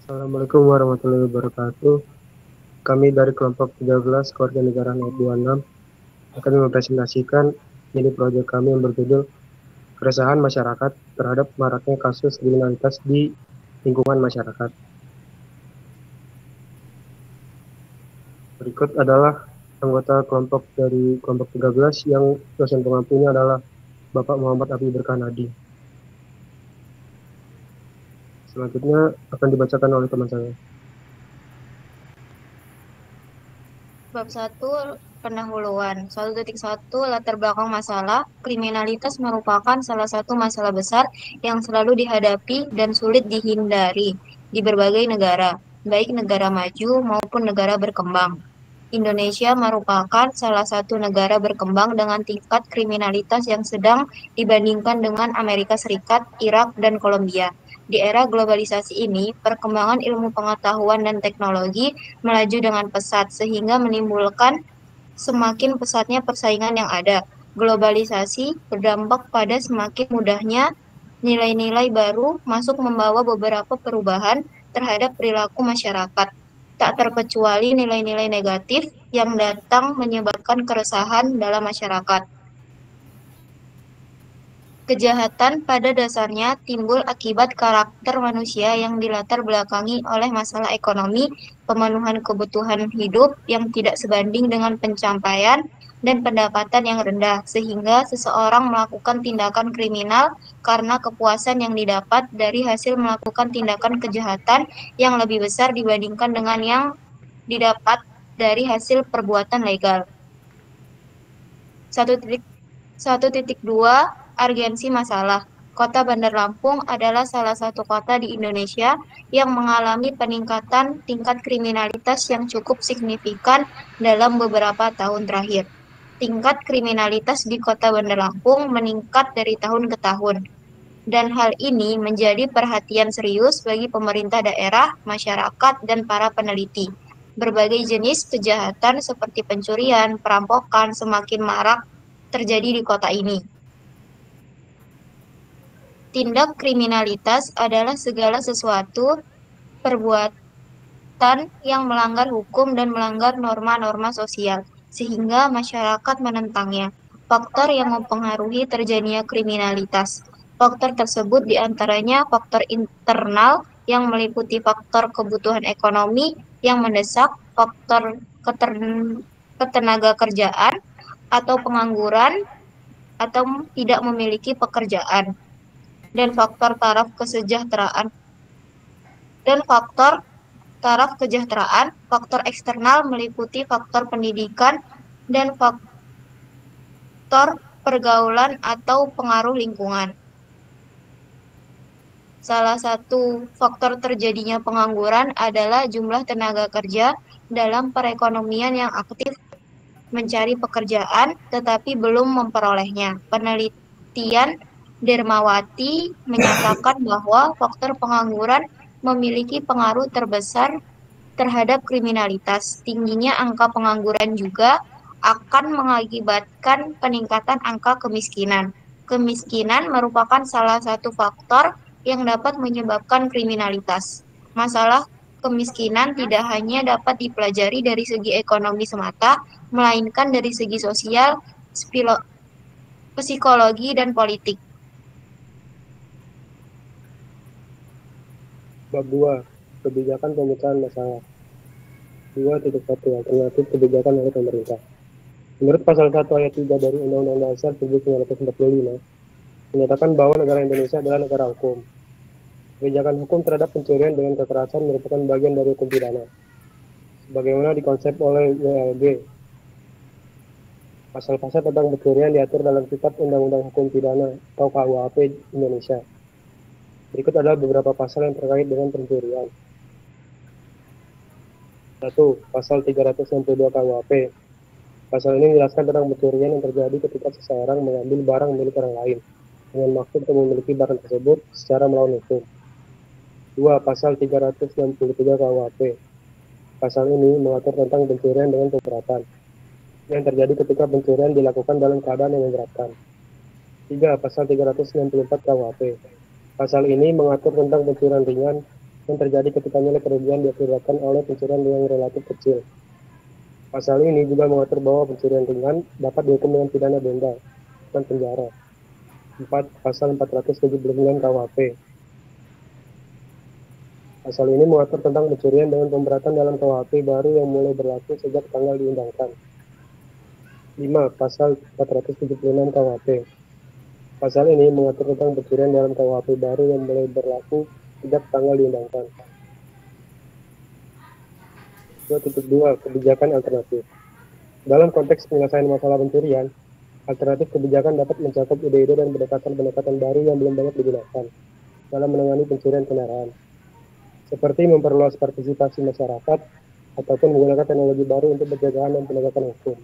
Assalamualaikum warahmatullahi wabarakatuh. Kami dari kelompok 13 Kewarganegaraan ayat 26 akan mempresentasikan mini proyek kami yang berjudul Keresahan Masyarakat terhadap maraknya kasus kriminalitas di lingkungan masyarakat. Berikut adalah anggota kelompok dari kelompok 13 yang dosen pengampunya adalah Bapak Muhammad Abi Berkah Nadi. Selanjutnya akan dibacakan oleh teman saya. Bab 1 pendahuluan. 1.1 latar belakang masalah. Kriminalitas merupakan salah satu masalah besar yang selalu dihadapi dan sulit dihindari di berbagai negara, baik negara maju maupun negara berkembang. Indonesia merupakan salah satu negara berkembang dengan tingkat kriminalitas yang sedang dibandingkan dengan Amerika Serikat, Irak, dan Kolombia. Di era globalisasi ini, perkembangan ilmu pengetahuan dan teknologi melaju dengan pesat sehingga menimbulkan semakin pesatnya persaingan yang ada. Globalisasi berdampak pada semakin mudahnya nilai-nilai baru masuk membawa beberapa perubahan terhadap perilaku masyarakat. Tak terkecuali nilai-nilai negatif yang datang menyebabkan keresahan dalam masyarakat. Kejahatan pada dasarnya timbul akibat karakter manusia yang dilatar belakangi oleh masalah ekonomi, pemenuhan kebutuhan hidup yang tidak sebanding dengan pencapaian dan pendapatan yang rendah, sehingga seseorang melakukan tindakan kriminal karena kepuasan yang didapat dari hasil melakukan tindakan kejahatan yang lebih besar dibandingkan dengan yang didapat dari hasil perbuatan legal. 1.2 Urgensi masalah. Kota Bandar Lampung adalah salah satu kota di Indonesia yang mengalami peningkatan tingkat kriminalitas yang cukup signifikan dalam beberapa tahun terakhir. Tingkat kriminalitas di Kota Bandar Lampung meningkat dari tahun ke tahun, dan hal ini menjadi perhatian serius bagi pemerintah daerah, masyarakat, dan para peneliti. Berbagai jenis kejahatan seperti pencurian, perampokan semakin marak terjadi di kota ini. Tindak kriminalitas adalah segala sesuatu perbuatan yang melanggar hukum dan melanggar norma-norma sosial, sehingga masyarakat menentangnya. Faktor yang mempengaruhi terjadinya kriminalitas. Faktor tersebut diantaranya faktor internal yang meliputi faktor kebutuhan ekonomi yang mendesak, faktor ketenaga kerjaan atau pengangguran atau tidak memiliki pekerjaan, dan faktor taraf kesejahteraan. Faktor eksternal meliputi faktor pendidikan dan faktor pergaulan atau pengaruh lingkungan. Salah satu faktor terjadinya pengangguran adalah jumlah tenaga kerja dalam perekonomian yang aktif mencari pekerjaan tetapi belum memperolehnya. Penelitian Dermawati menyatakan bahwa faktor pengangguran memiliki pengaruh terbesar terhadap kriminalitas. Tingginya angka pengangguran juga akan mengakibatkan peningkatan angka kemiskinan. Kemiskinan merupakan salah satu faktor yang dapat menyebabkan kriminalitas. Masalah kemiskinan tidak hanya dapat dipelajari dari segi ekonomi semata, melainkan dari segi sosial, psikologi, dan politik. Bab 2. Kebijakan pemecahan masalah. 2.1 Alternatif kebijakan oleh pemerintah. Menurut pasal 1 ayat 3 dari Undang-Undang Dasar 1945, menyatakan bahwa negara Indonesia adalah negara hukum. Kebijakan hukum terhadap pencurian dengan kekerasan merupakan bagian dari hukum pidana, sebagaimana dikonsep oleh WLB. Pasal-pasal tentang pencurian diatur dalam Kitab Undang-Undang Hukum Pidana atau KUHP Indonesia. Berikut adalah beberapa pasal yang terkait dengan pencurian. 1. Pasal 362 KUHP. Pasal ini menjelaskan tentang pencurian yang terjadi ketika seseorang mengambil barang milik orang lain dengan maksud untuk memiliki barang tersebut secara melawan hukum. 2. Pasal 363 KUHP. Pasal ini mengatur tentang pencurian dengan keberatan yang terjadi ketika pencurian dilakukan dalam keadaan yang memberatkan. 3. Pasal 364 KUHP. Pasal ini mengatur tentang pencurian ringan yang terjadi ketika nilai kerugian diakibatkan oleh pencurian yang relatif kecil. Pasal ini juga mengatur bahwa pencurian ringan dapat dihukum dengan pidana denda, bukan penjara. 4. Pasal 479 KUHP. Pasal ini mengatur tentang pencurian dengan pemberatan dalam KUHP baru yang mulai berlaku sejak tanggal diundangkan. 5. Pasal 476 KUHP. Pasal ini mengatur tentang pencurian dalam KUHP baru yang mulai berlaku sejak tanggal diundangkan. 2.2 Kebijakan alternatif. Dalam konteks penyelesaian masalah pencurian, alternatif kebijakan dapat mencakup ide-ide dan pendekatan-pendekatan baru yang belum banyak digunakan dalam menangani pencurian kendaraan, seperti memperluas partisipasi masyarakat ataupun menggunakan teknologi baru untuk pencegahan dan penegakan hukum.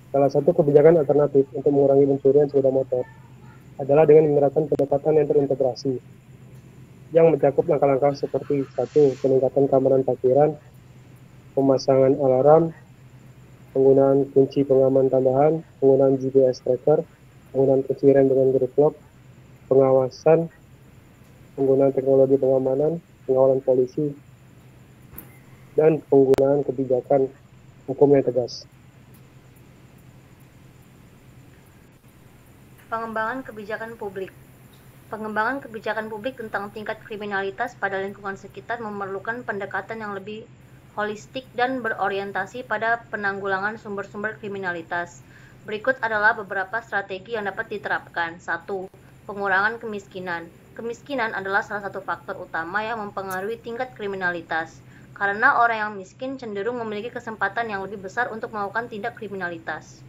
Salah satu kebijakan alternatif untuk mengurangi pencurian sepeda motor adalah dengan menerapkan pendekatan yang terintegrasi, yang mencakup langkah-langkah seperti 1. Peningkatan keamanan parkiran, pemasangan alarm, penggunaan kunci pengaman tambahan, penggunaan GPS tracker, penggunaan kunci rem dengan grip lock, pengawasan, penggunaan teknologi pengamanan, pengawalan polisi, dan penggunaan kebijakan hukum yang tegas. Pengembangan kebijakan publik. Pengembangan kebijakan publik tentang tingkat kriminalitas pada lingkungan sekitar memerlukan pendekatan yang lebih holistik dan berorientasi pada penanggulangan sumber-sumber kriminalitas. Berikut adalah beberapa strategi yang dapat diterapkan. 1. Pengurangan kemiskinan. Kemiskinan adalah salah satu faktor utama yang mempengaruhi tingkat kriminalitas, karena orang yang miskin cenderung memiliki kesempatan yang lebih besar untuk melakukan tindak kriminalitas.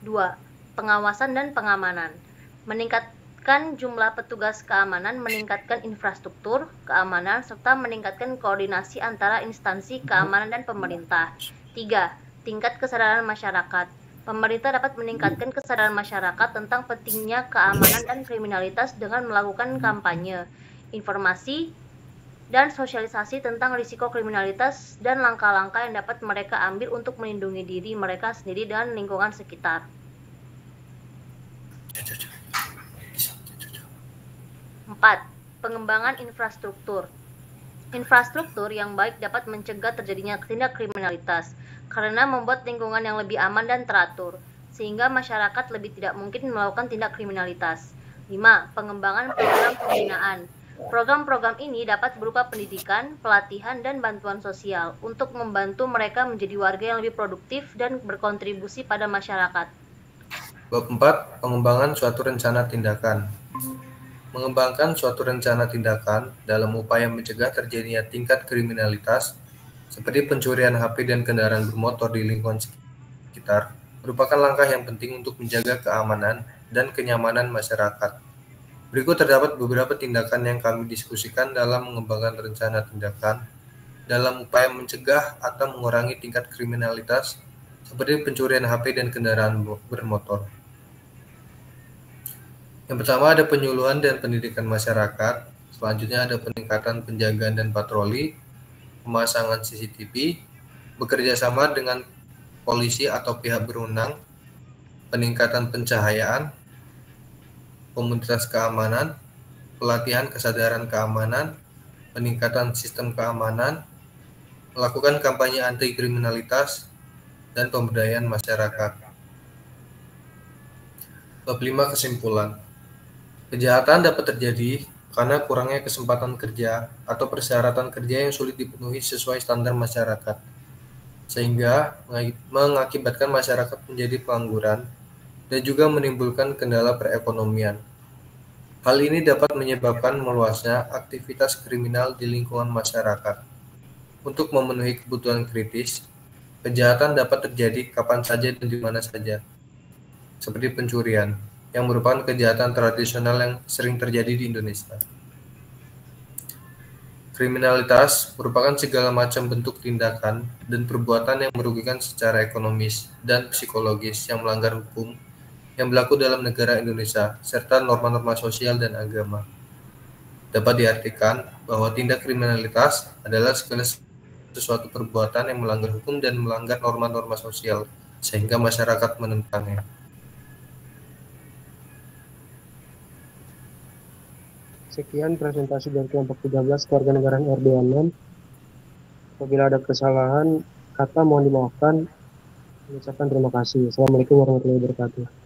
2. Pengawasan dan pengamanan. Meningkatkan jumlah petugas keamanan, meningkatkan infrastruktur keamanan, serta meningkatkan koordinasi antara instansi keamanan dan pemerintah. 3. Tingkat kesadaran masyarakat. Pemerintah dapat meningkatkan kesadaran masyarakat tentang pentingnya keamanan dan kriminalitas dengan melakukan kampanye, informasi, dan sosialisasi tentang risiko kriminalitas dan langkah-langkah yang dapat mereka ambil untuk melindungi diri mereka sendiri dan lingkungan sekitar. 4. Pengembangan infrastruktur. Infrastruktur yang baik dapat mencegah terjadinya tindak kriminalitas karena membuat lingkungan yang lebih aman dan teratur, sehingga masyarakat lebih tidak mungkin melakukan tindak kriminalitas. 5. Pengembangan program pembinaan. Program-program ini dapat berupa pendidikan, pelatihan, dan bantuan sosial untuk membantu mereka menjadi warga yang lebih produktif dan berkontribusi pada masyarakat. Bab 4. Pengembangan suatu rencana tindakan. Mengembangkan suatu rencana tindakan dalam upaya mencegah terjadinya tingkat kriminalitas seperti pencurian HP dan kendaraan bermotor di lingkungan sekitar merupakan langkah yang penting untuk menjaga keamanan dan kenyamanan masyarakat. Berikut terdapat beberapa tindakan yang kami diskusikan dalam mengembangkan rencana tindakan dalam upaya mencegah atau mengurangi tingkat kriminalitas seperti pencurian HP dan kendaraan bermotor. Yang pertama ada penyuluhan dan pendidikan masyarakat, selanjutnya ada peningkatan penjagaan dan patroli, pemasangan CCTV, bekerja sama dengan polisi atau pihak berwenang, peningkatan pencahayaan, komunitas keamanan, pelatihan kesadaran keamanan, peningkatan sistem keamanan, melakukan kampanye anti kriminalitas, dan pemberdayaan masyarakat. Bab 5 kesimpulan. Kejahatan dapat terjadi karena kurangnya kesempatan kerja atau persyaratan kerja yang sulit dipenuhi sesuai standar masyarakat, sehingga mengakibatkan masyarakat menjadi pengangguran dan juga menimbulkan kendala perekonomian. Hal ini dapat menyebabkan meluasnya aktivitas kriminal di lingkungan masyarakat. Untuk memenuhi kebutuhan kritis, kejahatan dapat terjadi kapan saja dan di mana saja, seperti pencurian, yang merupakan kejahatan tradisional yang sering terjadi di Indonesia. Kriminalitas merupakan segala macam bentuk tindakan dan perbuatan yang merugikan secara ekonomis dan psikologis yang melanggar hukum yang berlaku dalam negara Indonesia, serta norma-norma sosial dan agama. Dapat diartikan bahwa tindak kriminalitas adalah segala sesuatu perbuatan yang melanggar hukum dan melanggar norma-norma sosial, sehingga masyarakat menentangnya. Sekian presentasi dari kelompok 13 kewarganegaraan RDA 6. Apabila ada kesalahan kata mohon dimaafkan. Mengucapkan terima kasih. Assalamualaikum warahmatullahi wabarakatuh.